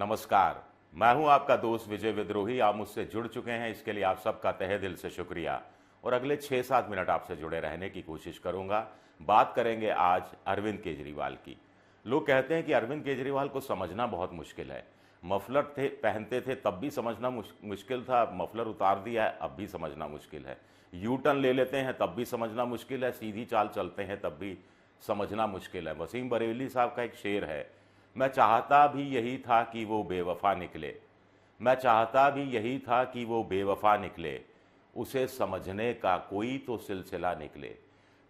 नमस्कार। मैं हूं आपका दोस्त विजय विद्रोही। आप मुझसे जुड़ चुके हैं, इसके लिए आप सबका तहे दिल से शुक्रिया। और अगले 6-7 मिनट आपसे जुड़े रहने की कोशिश करूंगा। बात करेंगे आज अरविंद केजरीवाल की। लोग कहते हैं कि अरविंद केजरीवाल को समझना बहुत मुश्किल है। मफलर थे पहनते थे तब भी समझना मुश्किल था, मफलर उतार दिया है अब भी समझना मुश्किल है। यू टर्न ले लेते हैं तब भी समझना मुश्किल है, सीधी चाल चलते हैं तब भी समझना मुश्किल है। वसीम बरेली साहब का एक शेर है, मैं चाहता भी यही था कि वो बेवफा निकले, मैं चाहता भी यही था कि वो बेवफा निकले, उसे समझने का कोई तो सिलसिला निकले।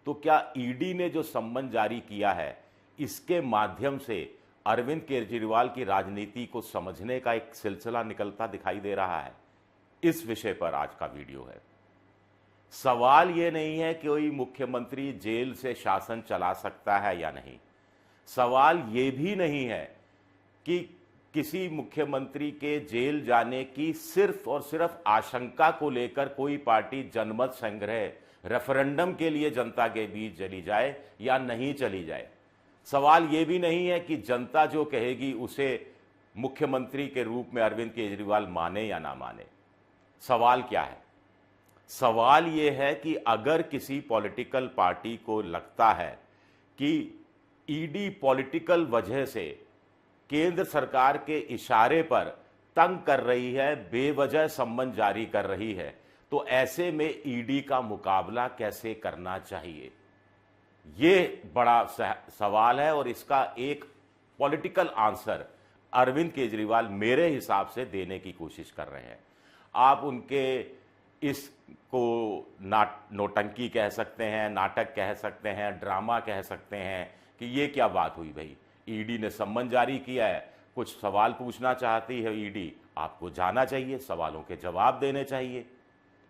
तो क्या ईडी ने जो सम्मन जारी किया है, इसके माध्यम से अरविंद केजरीवाल की राजनीति को समझने का एक सिलसिला निकलता दिखाई दे रहा है? इस विषय पर आज का वीडियो है। सवाल ये नहीं है कि कोई मुख्यमंत्री जेल से शासन चला सकता है या नहीं। सवाल ये भी नहीं है कि किसी मुख्यमंत्री के जेल जाने की सिर्फ और सिर्फ आशंका को लेकर कोई पार्टी जनमत संग्रह रेफरेंडम के लिए जनता के बीच चली जाए या नहीं चली जाए। सवाल ये भी नहीं है कि जनता जो कहेगी उसे मुख्यमंत्री के रूप में अरविंद केजरीवाल माने या ना माने। सवाल क्या है? सवाल ये है कि अगर किसी पॉलिटिकल पार्टी को लगता है कि ईडी पॉलिटिकल वजह से केंद्र सरकार के इशारे पर तंग कर रही है, बेवजह सम्मन जारी कर रही है, तो ऐसे में ईडी का मुकाबला कैसे करना चाहिए, ये बड़ा सवाल है। और इसका एक पॉलिटिकल आंसर अरविंद केजरीवाल मेरे हिसाब से देने की कोशिश कर रहे हैं। आप उनके इसको नौटंकी कह सकते हैं, नाटक कह सकते हैं, ड्रामा कह सकते हैं कि ये क्या बात हुई भाई, ईडी ने सम्मन जारी किया है, कुछ सवाल पूछना चाहती है ईडी, आपको जाना चाहिए, सवालों के जवाब देने चाहिए।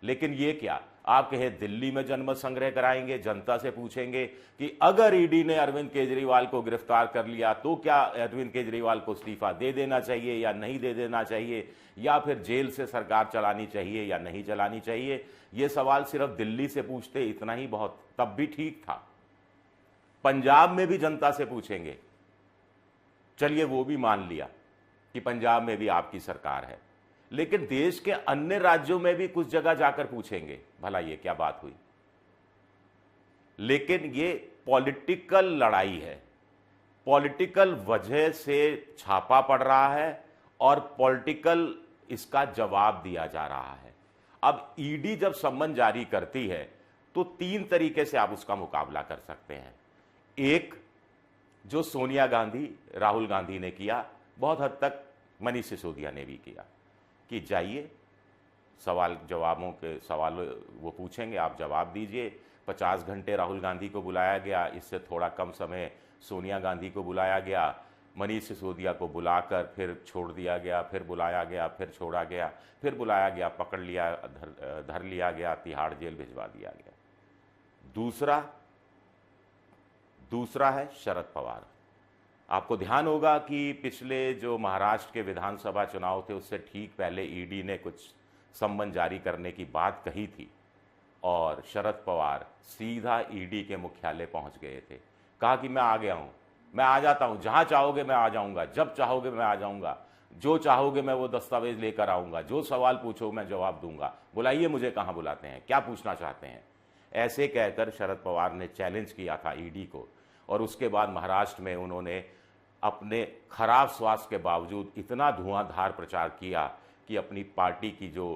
लेकिन ये क्या, आप कहे दिल्ली में जनमत संग्रह कराएंगे, जनता से पूछेंगे कि अगर ईडी ने अरविंद केजरीवाल को गिरफ्तार कर लिया तो क्या अरविंद केजरीवाल को इस्तीफा दे देना चाहिए या नहीं दे देना चाहिए, या फिर जेल से सरकार चलानी चाहिए या नहीं चलानी चाहिए। ये सवाल सिर्फ दिल्ली से पूछते इतना ही बहुत, तब भी ठीक था। पंजाब में भी जनता से पूछेंगे, चलिए वो भी मान लिया कि पंजाब में भी आपकी सरकार है, लेकिन देश के अन्य राज्यों में भी कुछ जगह जाकर पूछेंगे भला ये क्या बात हुई। लेकिन ये पॉलिटिकल लड़ाई है, पॉलिटिकल वजह से छापा पड़ रहा है और पॉलिटिकल इसका जवाब दिया जा रहा है। अब ईडी जब सम्मन जारी करती है तो 3 तरीके से आप उसका मुकाबला कर सकते हैं। एक, जो सोनिया गांधी, राहुल गांधी ने किया, बहुत हद तक मनीष सिसोदिया ने भी किया, कि जाइए सवाल जवाबों के सवाल वो पूछेंगे, आप जवाब दीजिए। 50 घंटे राहुल गांधी को बुलाया गया, इससे थोड़ा कम समय सोनिया गांधी को बुलाया गया, मनीष सिसोदिया को बुलाकर फिर छोड़ दिया गया, फिर बुलाया गया, फिर छोड़ा गया, फिर बुलाया गया, पकड़ लिया, धर लिया गया, तिहाड़ जेल भिजवा दिया गया। दूसरा है शरद पवार। आपको ध्यान होगा कि पिछले जो महाराष्ट्र के विधानसभा चुनाव थे उससे ठीक पहले ईडी ने कुछ सम्मन जारी करने की बात कही थी और शरद पवार सीधा ईडी के मुख्यालय पहुंच गए थे। कहा कि मैं आ गया हूं, मैं आ जाता हूं, जहां चाहोगे मैं आ जाऊंगा, जब चाहोगे मैं आ जाऊंगा, जो चाहोगे मैं वो दस्तावेज लेकर आऊंगा, जो सवाल पूछो मैं जवाब दूंगा, बुलाइए मुझे, कहां बुलाते हैं, क्या पूछना चाहते हैं। ऐसे कहकर शरद पवार ने चैलेंज किया था ईडी को। और उसके बाद महाराष्ट्र में उन्होंने अपने खराब स्वास्थ्य के बावजूद इतना धुआंधार प्रचार किया कि अपनी पार्टी की जो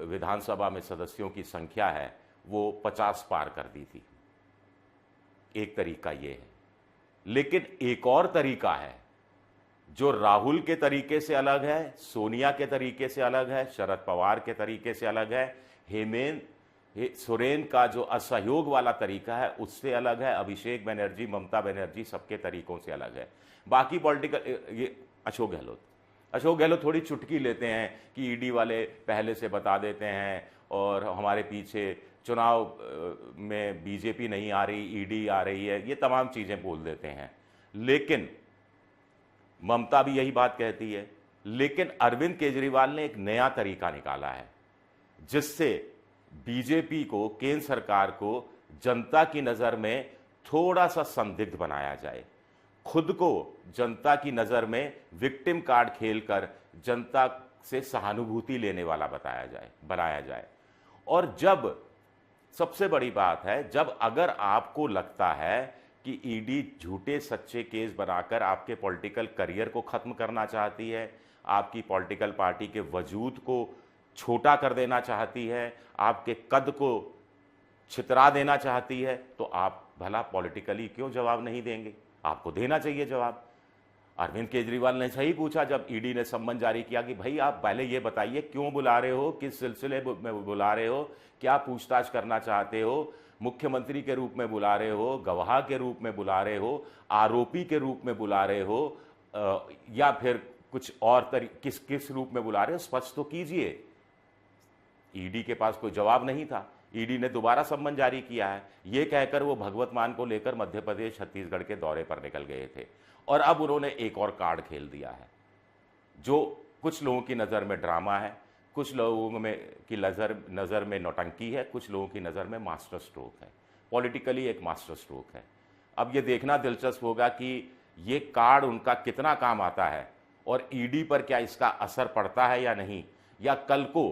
विधानसभा में सदस्यों की संख्या है वो 50 पार कर दी थी। एक तरीका ये है, लेकिन एक और तरीका है जो राहुल के तरीके से अलग है, सोनिया के तरीके से अलग है, शरद पवार के तरीके से अलग है, हेमंत सोरेन का जो असहयोग वाला तरीका है उससे अलग है, अभिषेक बनर्जी, ममता बनर्जी, सबके तरीकों से अलग है। बाकी पॉलिटिकल, ये अशोक गहलोत थोड़ी चुटकी लेते हैं कि ईडी वाले पहले से बता देते हैं और हमारे पीछे चुनाव में बीजेपी नहीं आ रही, ईडी आ रही है, ये तमाम चीजें बोल देते हैं। लेकिन ममता भी यही बात कहती है। लेकिन अरविंद केजरीवाल ने एक नया तरीका निकाला है जिससे बीजेपी को, केंद्र सरकार को जनता की नजर में थोड़ा सा संदिग्ध बनाया जाए। खुद को जनता की नज़र में विक्टिम कार्ड खेलकर जनता से सहानुभूति लेने वाला बनाया जाए। और जब सबसे बड़ी बात है, जब अगर आपको लगता है कि ईडी झूठे सच्चे केस बनाकर आपके पॉलिटिकल करियर को खत्म करना चाहती है, आपकी पॉलिटिकल पार्टी के वजूद को छोटा कर देना चाहती है, आपके कद को छितरा देना चाहती है, तो आप भला पॉलिटिकली क्यों जवाब नहीं देंगे? आपको देना चाहिए जवाब। अरविंद केजरीवाल ने सही पूछा जब ईडी ने सम्मन जारी किया कि भाई आप पहले ये बताइए क्यों बुला रहे हो, किस सिलसिले में बुला रहे हो, क्या पूछताछ करना चाहते हो, मुख्यमंत्री के रूप में बुला रहे हो, गवाह के रूप में बुला रहे हो, आरोपी के रूप में बुला रहे हो, या फिर कुछ और किस किस रूप में बुला रहे हो, स्पष्ट तो कीजिए। ईडी के पास कोई जवाब नहीं था। ईडी ने दोबारा सम्मन जारी किया है। ये कहकर वो भगवत मान को लेकर मध्य प्रदेश छत्तीसगढ़ के दौरे पर निकल गए थे और अब उन्होंने एक और कार्ड खेल दिया है, जो कुछ लोगों की नज़र में ड्रामा है, कुछ लोगों में की नज़र में नौटंकी है, कुछ लोगों की नज़र में मास्टर स्ट्रोक है, पॉलिटिकली एक मास्टर स्ट्रोक है। अब ये देखना दिलचस्प होगा कि ये कार्ड उनका कितना काम आता है और ईडी पर क्या इसका असर पड़ता है या नहीं, या कल को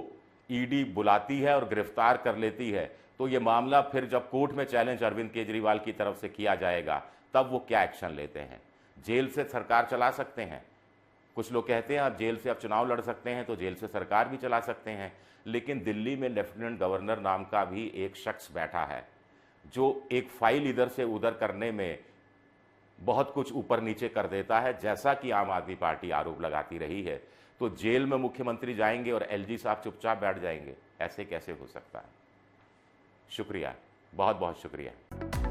ईडी बुलाती है और गिरफ्तार कर लेती है तो ये मामला फिर जब कोर्ट में चैलेंज अरविंद केजरीवाल की तरफ से किया जाएगा तब वो क्या एक्शन लेते हैं। जेल से सरकार चला सकते हैं, कुछ लोग कहते हैं आप जेल से आप चुनाव लड़ सकते हैं, तो जेल से सरकार भी चला सकते हैं, लेकिन दिल्ली में लेफ्टिनेंट गवर्नर नाम का भी एक शख्स बैठा है जो एक फाइल इधर से उधर करने में बहुत कुछ ऊपर नीचे कर देता है, जैसा कि आम आदमी पार्टी आरोप लगाती रही है। तो जेल में मुख्यमंत्री जाएंगे और एलजी साहब चुपचाप बैठ जाएंगे, ऐसे कैसे हो सकता है? शुक्रिया, बहुत बहुत शुक्रिया।